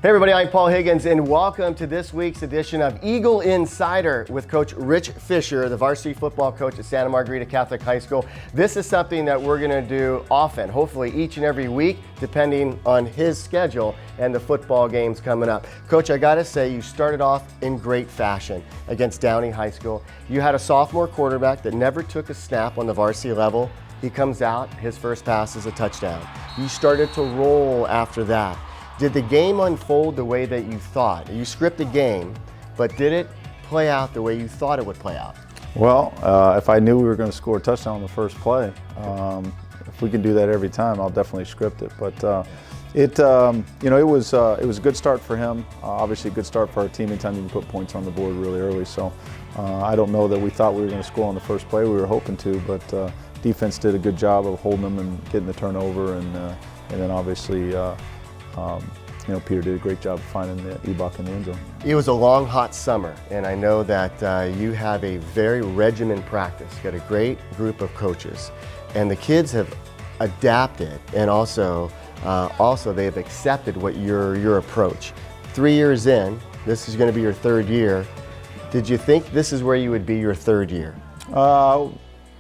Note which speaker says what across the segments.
Speaker 1: Hey everybody, I'm Paul Higgins and welcome to this week's edition of Eagle Insider with Coach Rich Fisher, the varsity football coach at Santa Margarita Catholic High School. This is something that we're going to do often, hopefully each and every week, depending on his schedule and the football games coming up. Coach, I got to say, you started off in great fashion against Downey High School. You had a sophomore quarterback that never took a snap on the varsity level. He comes out, his first pass is a touchdown. You started to roll after that. Did the game unfold the way that you thought? You scripted the game, but did it play out the way you thought it would play out?
Speaker 2: Well, if I knew we were going to score a touchdown on the first play, if we can do that every time, I'll definitely script it. But it was a good start for him. Obviously, a good start for our team. Anytime you can put points on the board really early. So I don't know that we thought we were going to score on the first play. We were hoping to, but defense did a good job of holding them and getting the turnover, and then obviously. Peter did a great job of finding the E-Buck in the end zone.
Speaker 1: It was a long, hot summer, and I know that you have a very regimented practice. You got a great group of coaches, and the kids have adapted, and also they've accepted what your approach. 3 years in, this is going to be your third year. Did you think this is where you would be your third year?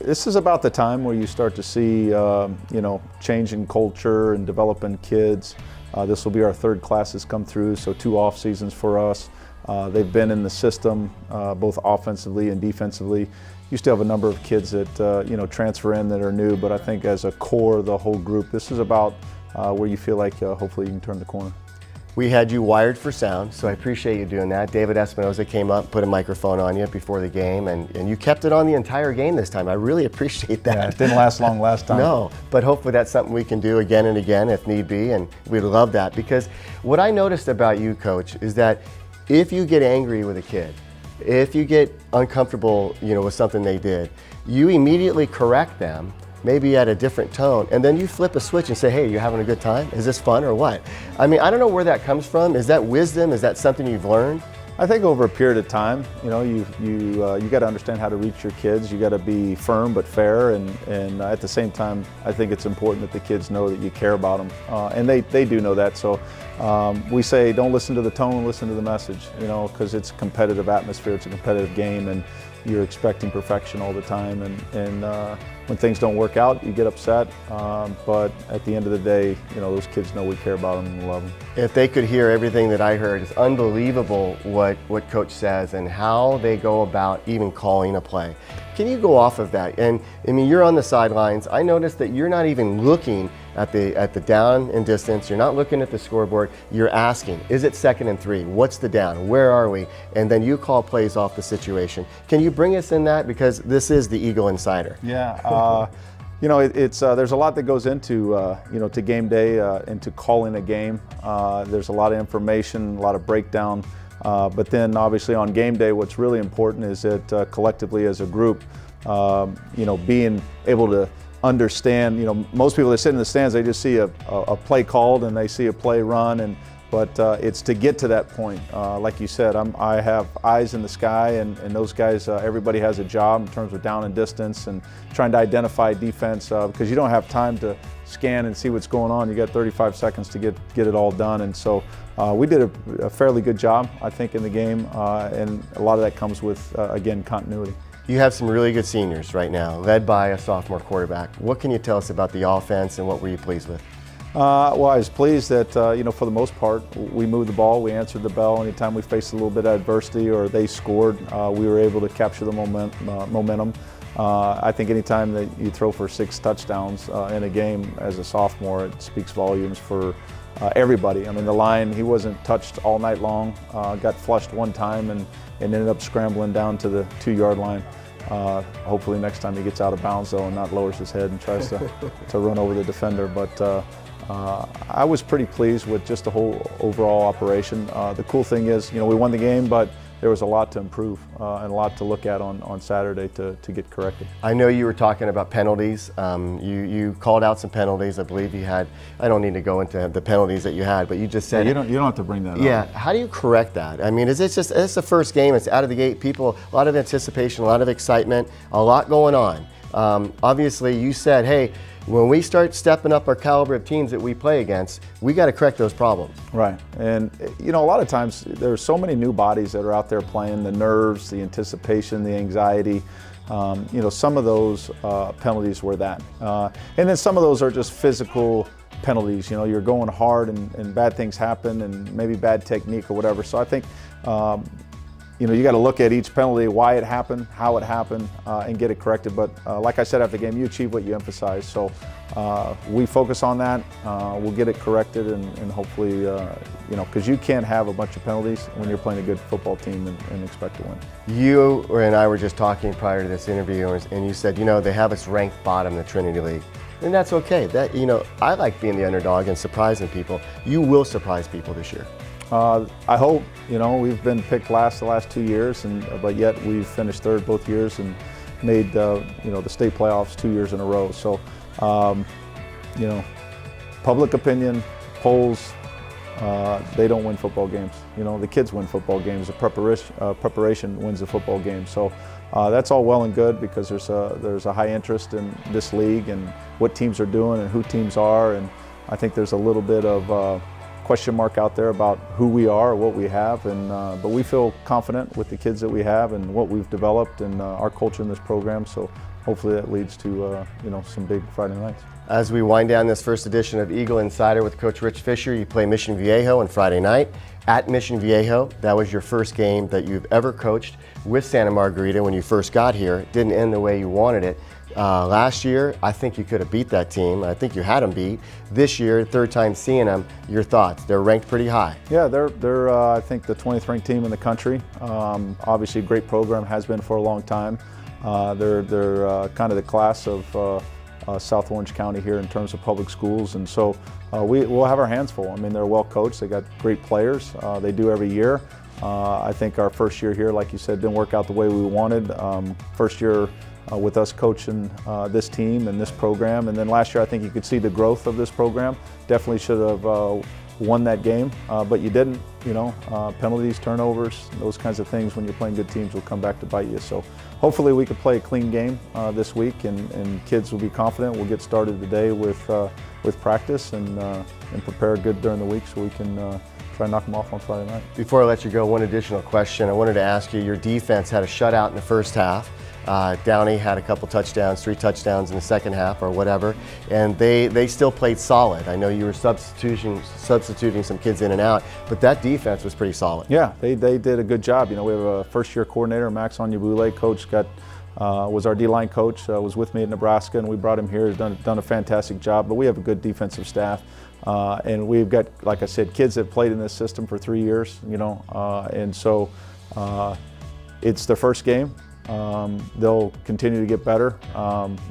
Speaker 2: This is about the time where you start to see, change in culture and developing kids. This will be our third class that's come through, so 2 off seasons for us. They've been in the system, both offensively and defensively. You still have a number of kids that transfer in that are new, but I think as a core, the whole group, this is about where you feel like hopefully you can turn the corner.
Speaker 1: We had you wired for sound, so I appreciate you doing that. David Espinoza came up, put a microphone on you before the game, and you kept it on the entire game this time. I really appreciate that.
Speaker 2: Yeah, it didn't last long last time.
Speaker 1: No, but hopefully that's something we can do again and again if need be, and we'd love that. Because what I noticed about you, Coach, is that if you get angry with a kid, if you get uncomfortable, with something they did, you immediately correct them, maybe at a different tone, and then you flip a switch and say, hey, you having a good time? Is this fun or what? I mean, I don't know where that comes from. Is that wisdom? Is that something you've learned?
Speaker 2: I think over a period of time, you got to understand how to reach your kids. You got to be firm but fair, and at the same time, I think it's important that the kids know that you care about them, and they do know that. So we say, don't listen to the tone, listen to the message. Because it's a competitive atmosphere, it's a competitive game, and you're expecting perfection all the time, and when things don't work out, you get upset, but at the end of the day, those kids know we care about them and love them.
Speaker 1: If they could hear everything that I heard, it's unbelievable what Coach says and how they go about even calling a play. Can you go off of that? And I mean, you're on the sidelines. I noticed that you're not even looking at the down and distance. You're not looking at the scoreboard. You're asking, is it 2nd and 3? What's the down? Where are we? And then you call plays off the situation. Can you bring us in that? Because this is the Eagle Insider.
Speaker 2: Yeah. It's there's a lot that goes into to game day, into calling a game. There's a lot of information, a lot of breakdown. But then obviously on game day, what's really important is that collectively as a group, being able to understand, most people that sit in the stands, they just see a play called and they see a play run, but it's to get to that point. Like you said, I have eyes in the sky, and those guys, everybody has a job in terms of down and distance and trying to identify defense, because you don't have time to scan and see what's going on. You got 35 seconds to get it all done, and so we did a fairly good job, I think, in the game, and a lot of that comes with, again, continuity.
Speaker 1: You have some really good seniors right now, led by a sophomore quarterback. What can you tell us about the offense, and what were you pleased with?
Speaker 2: Well, I was pleased that, for the most part, we moved the ball, we answered the bell. Anytime we faced a little bit of adversity or they scored, we were able to capture the momentum. I think anytime that you throw for 6 touchdowns in a game as a sophomore, it speaks volumes for everybody. I mean, the line, he wasn't touched all night long, got flushed one time and ended up scrambling down to the 2-yard line. Hopefully next time he gets out of bounds, though, and not lowers his head and tries to run over the defender. But I was pretty pleased with just the whole overall operation. The cool thing is, we won the game, but there was a lot to improve and a lot to look at on Saturday to get corrected.
Speaker 1: I know you were talking about penalties. You called out some penalties. I believe you had. I don't need to go into the penalties that you had, but you just said
Speaker 2: you don't have to bring that up.
Speaker 1: Yeah. How do you correct that? I mean, it's the first game. It's out of the gate. People, a lot of anticipation, a lot of excitement, a lot going on. Obviously, you said, hey, when we start stepping up our caliber of teams that we play against, we got to correct those problems.
Speaker 2: Right. And, you know, a lot of times there's so many new bodies that are out there playing, the nerves, the anticipation, the anxiety. You know, some of those penalties were that. And then some of those are just physical penalties. You know, you're going hard and bad things happen and maybe bad technique or whatever. So I think, you know, you got to look at each penalty, why it happened, how it happened, and get it corrected. But like I said after the game, you achieve what you emphasize. So we focus on that. We'll get it corrected and hopefully, you know, because you can't have a bunch of penalties when you're playing a good football team and expect to win.
Speaker 1: You and I were just talking prior to this interview, and you said, you know, they have us ranked bottom in the Trinity League. And that's okay. That, you know, I like being the underdog and surprising people. You will surprise people this year.
Speaker 2: I hope. You know, we've been picked last the last 2 years, but yet we've finished third both years and made you know, the state playoffs 2 years in a row. So, you know, public opinion, polls, they don't win football games. You know, the kids win football games. The preparation wins the football game. So that's all well and good because there's a high interest in this league and what teams are doing and who teams are, and I think there's a little bit of question mark out there about who we are or what we have, and but we feel confident with the kids that we have and what we've developed and our culture in this program. So hopefully that leads to you know, some big Friday nights.
Speaker 1: As we wind down this first edition of Eagle Insider with Coach Rich Fisher, you play Mission Viejo on Friday night at Mission Viejo. That was your first game that you've ever coached with Santa Margarita when you first got here. It didn't end the way you wanted it. Last year, I think you could have beat that team. I think you had them beat. This year, third time seeing them, your thoughts? They're ranked pretty high.
Speaker 2: Yeah, they're I think the 20th ranked team in the country. Obviously a great program, has been for a long time. They're kind of the class of South Orange County here in terms of public schools, and so we'll have our hands full. I mean, they're well coached, they got great players, they do every year. I think our first year here, like you said, didn't work out the way we wanted. First year with us coaching this team and this program, and then last year I think you could see the growth of this program. Definitely should have won that game, but you didn't. You know, penalties, turnovers, those kinds of things when you're playing good teams will come back to bite you. So hopefully we could play a clean game this week, and kids will be confident. We'll get started today with practice and prepare good during the week so we can try and knock them off on Friday night.
Speaker 1: Before I let you go, one additional question. I wanted to ask you, your defense had a shutout in the first half. Downey had a couple touchdowns, 3 touchdowns in the second half or whatever, and they still played solid. I know you were substituting some kids in and out, but that defense was pretty solid.
Speaker 2: Yeah, they did a good job. You know, we have a first-year coordinator, Max Onyebule, coach, was our D-line coach, was with me at Nebraska, and we brought him here. He's done a fantastic job, but we have a good defensive staff. And we've got, like I said, kids that played in this system for 3 years, you know, and so it's their first game. They'll continue to get better.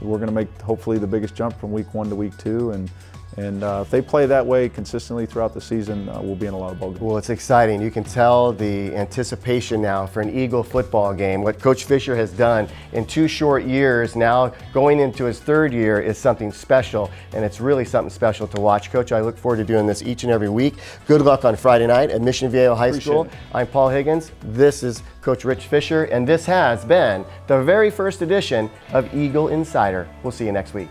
Speaker 2: We're going to make hopefully the biggest jump from week 1 to week 2, and if they play that way consistently throughout the season, we'll be in a lot of ball games.
Speaker 1: Well, it's exciting. You can tell the anticipation now for an Eagle football game. What Coach Fisher has done in 2 short years, now going into his 3rd year, is something special, and it's really something special to watch. Coach, I look forward to doing this each and every week. Good luck on Friday night at Mission Viejo High School. I'm Paul Higgins. This is Coach Rich Fisher, and this has been the very first edition of Eagle Insider. We'll see you next week.